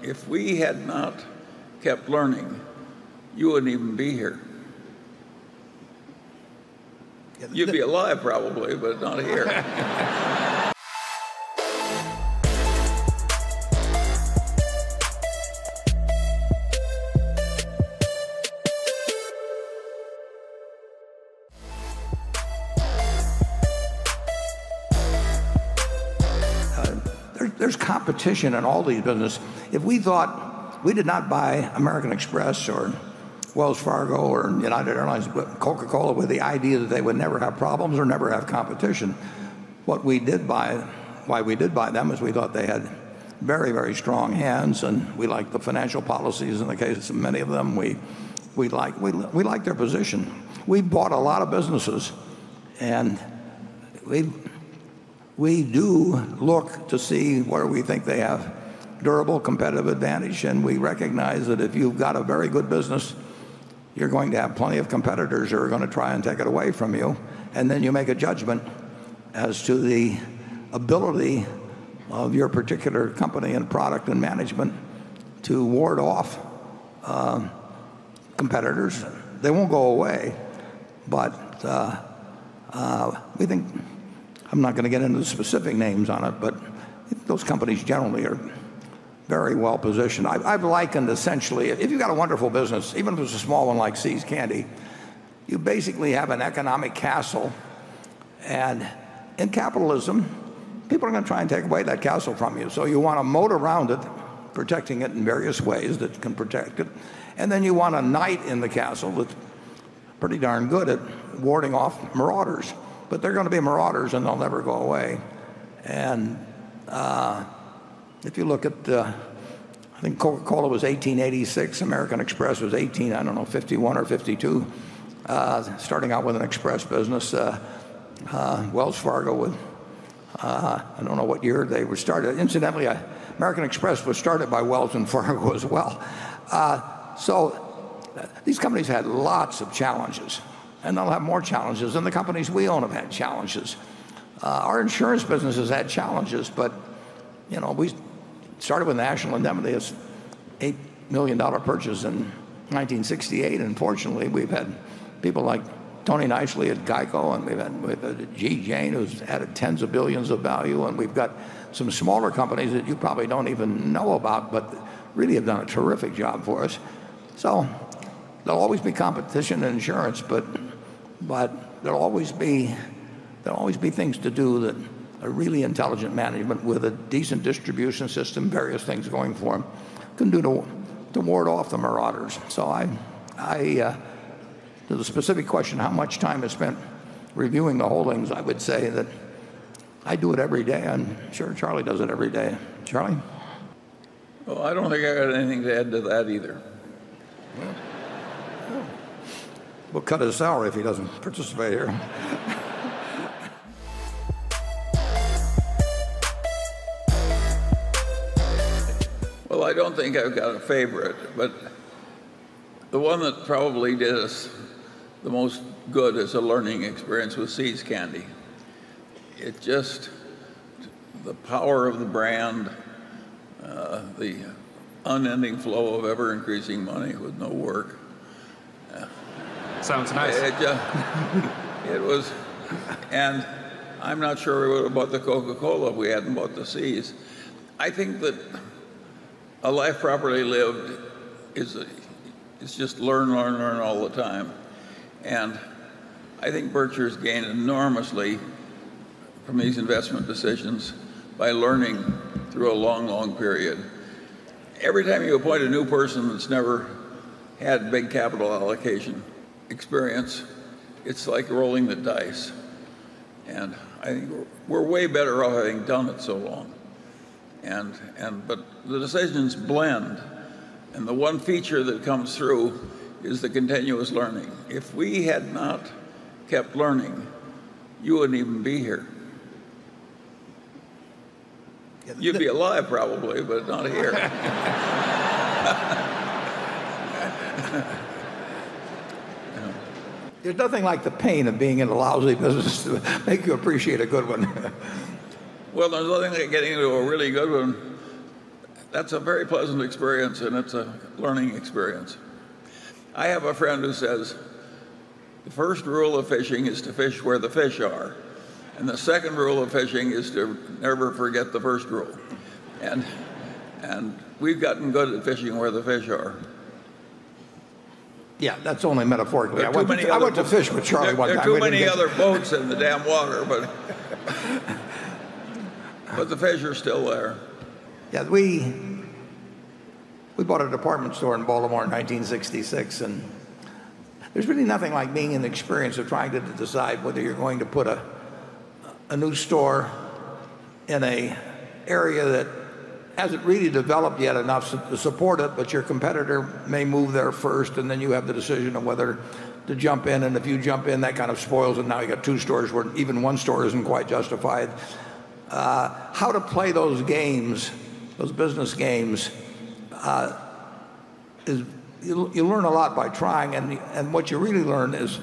if we had not kept learning, you wouldn't even be here. You'd be alive probably, but not here. There's competition in all these businesses. If we thought we did not buy American Express or Wells Fargo or United Airlines, but Coca-Cola with the idea that they would never have problems or never have competition. Why we did buy them is we thought they had very, very strong hands, and we liked the financial policies in the case of many of them. We liked their position. We bought a lot of businesses, and we do look to see where we think they have durable competitive advantage, and we recognize that if you've got a very good business, you're going to have plenty of competitors who are going to try and take it away from you, and then you make a judgment as to the ability of your particular company and product and management to ward off competitors. They won't go away, but we think, I'm not going to get into the specific names on it, but those companies generally are very well positioned. I've likened essentially, if you've got a wonderful business, even if it's a small one like See's Candy, you basically have an economic castle. And in capitalism, people are going to try and take away that castle from you. So you want a moat around it, protecting it in various ways that can protect it. And then you want a knight in the castle that's pretty darn good at warding off marauders. But they're going to be marauders, and they'll never go away. And if you look at, I think Coca-Cola was 1886, American Express was 51 or 52, starting out with an express business. Wells Fargo with, I don't know what year they were started. Incidentally, American Express was started by Wells and Fargo as well. So these companies had lots of challenges, and they'll have more challenges, and the companies we own have had challenges. Our insurance business has had challenges, but we started with National Indemnity as $8 million purchase in 1968, and fortunately we've had people like Tony Nicely at Geico, and we've had G. Jane, who's added tens of billions of value, and we've got some smaller companies that you probably don't even know about, but really have done a terrific job for us. So there'll always be competition in insurance, but there'll always be things to do that a really intelligent management with a decent distribution system, various things going for them, can do to ward off the marauders. So to the specific question, how much time is spent reviewing the holdings, I would say that I do it every day. I'm sure Charlie does it every day. Charlie? Well, I don't think I got anything to add to that either. We'll cut his salary if he doesn't participate here. Well, I don't think I've got a favorite, but the one that probably did us the most good as a learning experience was See's Candy. It just, the power of the brand, the unending flow of ever-increasing money with no work. Sounds nice. It was, and I'm not sure we would have bought the Coca-Cola if we hadn't bought the Seas. I think that a life properly lived is just learn all the time. And I think Berkshire's gained enormously from these investment decisions by learning through a long, long period. Every time you appoint a new person that's never had big capital allocation experience, it's like rolling the dice. And I think we're way better off having done it so long. But the decisions blend, and the one feature that comes through is the continuous learning. If we had not kept learning, you wouldn't even be here. You'd be alive probably, but not here. There's nothing like the pain of being in a lousy business to make you appreciate a good one. Well, there's nothing like getting into a really good one that's a very pleasant experience, and it's a learning experience. I have a friend who says the first rule of fishing is to fish where the fish are, and the second rule of fishing is to never forget the first rule. And we've gotten good at fishing where the fish are. Yeah, that's only metaphorically. I went to fish with Charlie one time. There are too many other boats in the damn water, but the fish are still there. Yeah, we bought a department store in Baltimore in 1966, and there's really nothing like being in the experience of trying to decide whether you're going to put a new store in an area that hasn't really developed yet enough to support it, but your competitor may move there first, and then you have the decision of whether to jump in, and if you jump in, that kind of spoils it. Now you got two stores where even one store isn't quite justified. How to play those games, those business games, is you learn a lot by trying, and what you really learn is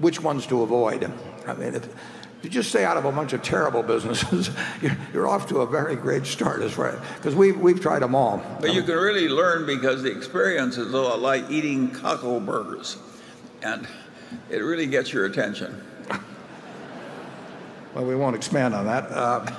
which ones to avoid. I mean, if you just stay out of a bunch of terrible businesses, you're off to a very great start, because we've tried them all. But you can really learn because the experience is a lot like eating cockleburgers, and it really gets your attention. Well, we won't expand on that.